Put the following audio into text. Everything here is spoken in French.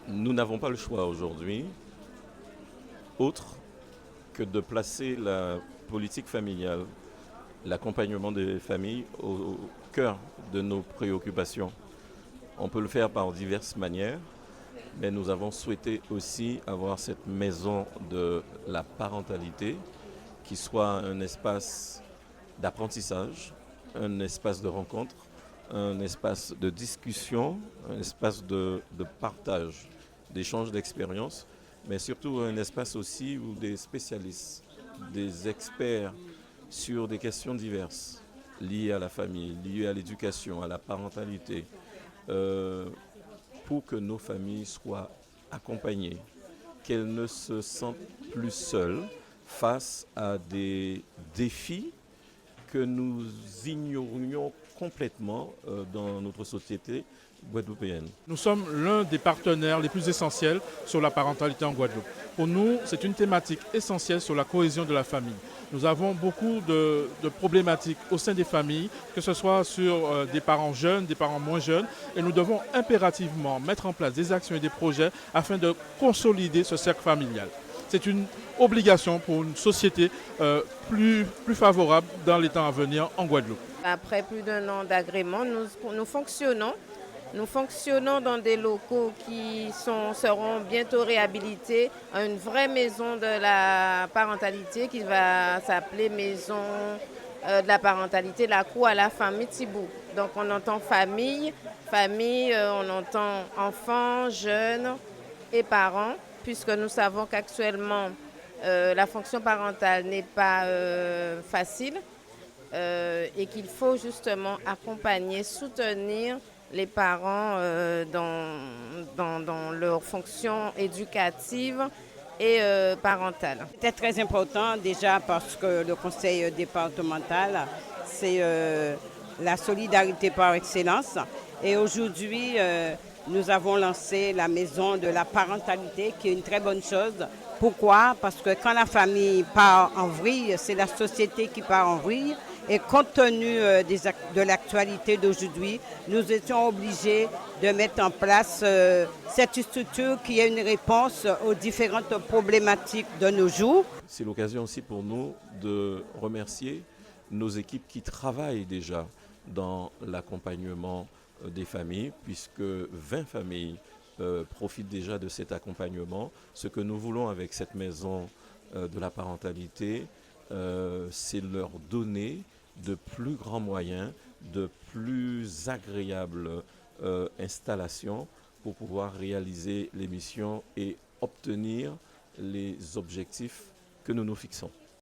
Nous n'avons pas le choix aujourd'hui, autre que de placer la politique familiale, l'accompagnement des familles au cœur de nos préoccupations. On peut le faire par diverses manières, mais nous avons souhaité aussi avoir cette maison de la parentalité qui soit un espace d'apprentissage, un espace de rencontre, un espace de discussion, un espace de partage, d'échange d'expériences, mais surtout un espace aussi où des spécialistes, des experts sur des questions diverses liées à la famille, liées à l'éducation, à la parentalité, euh, pour que nos familles soient accompagnées, qu'elles ne se sentent plus seules face à des défis que nous ignorions complètement dans notre société guadeloupéenne. Nous sommes l'un des partenaires les plus essentiels sur la parentalité en Guadeloupe. Pour nous, c'est une thématique essentielle sur la cohésion de la famille. Nous avons beaucoup de problématiques au sein des familles, que ce soit sur des parents jeunes, des parents moins jeunes, et nous devons impérativement mettre en place des actions et des projets afin de consolider ce cercle familial. C'est une obligation pour une société plus favorable dans les temps à venir en Guadeloupe. Après plus d'un an d'agrément, nous fonctionnons. Nous fonctionnons dans des locaux qui seront bientôt réhabilités à une vraie maison de la parentalité qui va s'appeler Maison de la parentalité, la cour à la famille Thibou. Donc on entend famille, on entend enfants, jeunes et parents, puisque nous savons qu'actuellement la fonction parentale n'est pas facile et qu'il faut justement accompagner, soutenir les parents dans leur fonction éducative et parentale. C'était très important déjà parce que le conseil départemental, c'est la solidarité par excellence. Et aujourd'hui, nous avons lancé la maison de la parentalité qui est une très bonne chose. Pourquoi? Parce que quand la famille part en vrille, c'est la société qui part en vrille. Et compte tenu de l'actualité d'aujourd'hui, nous étions obligés de mettre en place cette structure qui est une réponse aux différentes problématiques de nos jours. C'est l'occasion aussi pour nous de remercier nos équipes qui travaillent déjà dans l'accompagnement des familles, puisque 20 familles profitent déjà de cet accompagnement. Ce que nous voulons avec cette maison de la parentalité, c'est leur donner de plus grands moyens, de plus agréables installations pour pouvoir réaliser les missions et obtenir les objectifs que nous nous fixons.